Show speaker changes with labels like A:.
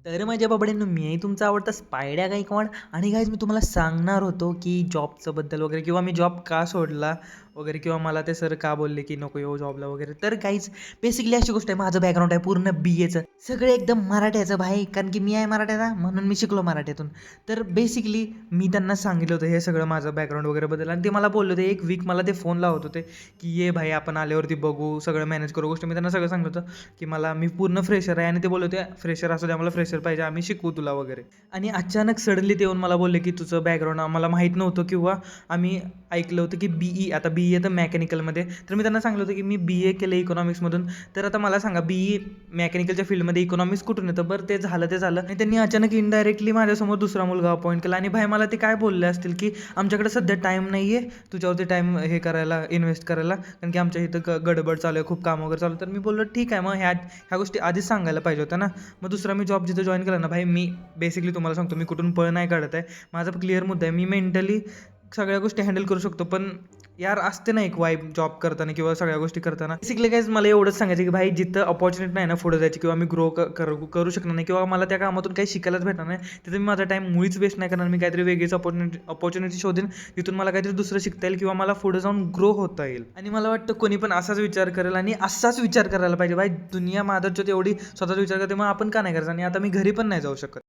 A: तर माझ्या बाबड्यांनो मी तुमचा आवडता स्पायड्या गायकवाड आणि गाईज मी तुम्हाला सांगणार होतो की जॉबचं बद्दल वगैरे किंवा मी जॉब का सोडला वगैरे किंवा मला ते सर का बोलले की नको येऊ जॉबला वगैरे. तर गाईज बेसिकली अशी गोष्ट आहे, माझं बॅकग्राऊंड आहे पूर्ण BAचं, सगळे एकदम मराठ्याचं भाई, कारण की मी आहे मराठ्याचा म्हणून मी शिकलो मराठ्यातून. तर बेसिकली मी त्यांना सांगितलं होतं हे सगळं माझं बॅकग्राऊंड वगैरे बद्दल आणि ते मला बोलले होते एक वीक मला ते फोन लावत होते की ये भाई आपण आल्यावरती बघू सगळं मॅनेज करू गोष्ट. मी त्यांना सगळं सांगितलं होतं की मी पूर्ण फ्रेशर आहे आणि ते बोलले होते फ्रेशर असू दे आम्हाला फ्रेशर पाहिजे आम्ही शिकवू तुला वगैरे. आणि अचानक सडनली ते येऊन मला बोलले की तुझं बॅकग्राऊंड आम्हाला माहीत नव्हतं किंवा आम्ही ऐकलं होतं की आता BE तर मेकॅनिकलमध्ये. तर मी त्यांना सांगितलं होतं की मी BA केलं इकॉनॉमिक्समधून. तर आता मला सांगा BE मेकॅनिकलच्या फील्डमध्ये इकॉनॉमिक्स कुठून येतं. बरं ते झालं आणि त्यांनी अचानक इनडायरेक्टली माझ्यासमोर दुसरा मुलगा अपॉइंट केला आणि भाई मला ते काय बोलले असतील की आमच्याकडे सध्या टाईम नाही आहे तुझ्यावरती टाईम हे करायला इन्व्हेस्ट करायला, कारण की आमच्या इथं गडबड चालू आहे खूप काम वगैरे चालू. तर मी बोललो ठीक आहे मग ह्या गोष्टी आधीच सांगायला पाहिजे होत्या ना. मग दुसरा मी जॉब जिथं जॉईन केला ना भाई, मी बेसिकली तुम्हाला सांगतो मी कुठून पळ नाही काढत आहे. माझा क्लिअर मुद्दा आहे, मी मेंटली सगळ्या गोष्टी हँडल करू शकतो. पण यार असते ना एक वाईब जॉब करताना किंवा सगळ्या गोष्टी करताना. बेसिकली काय मला एवढंच सांगायचं की भाई जिथं अपॉर्च्युनिटी नाही ना पुढे जायची किंवा मी ग्रो करू शकणार नाही किंवा मला त्या कामातून काही शिकायलाच भेटणार नाही, तिथं मी माझा टाईम मुळीच वेस्ट नाही करणार. मी काहीतरी वेगळीच अपॉर्च्युनिटी शोधेन जिथून मला काहीतरी दुसरं शिकता येईल किंवा मला पुढे जाऊन ग्रो होता येईल. आणि मला वाटतं कोणी पण असाच विचार करेल आणि असाच विचार करायला पाहिजे भाई. दुनिया मादरच्यात एवढी स्वतःचा विचार करते, मग आपण का नाही करायचं. आणि आता मी घरी पण नाही जाऊ शकत.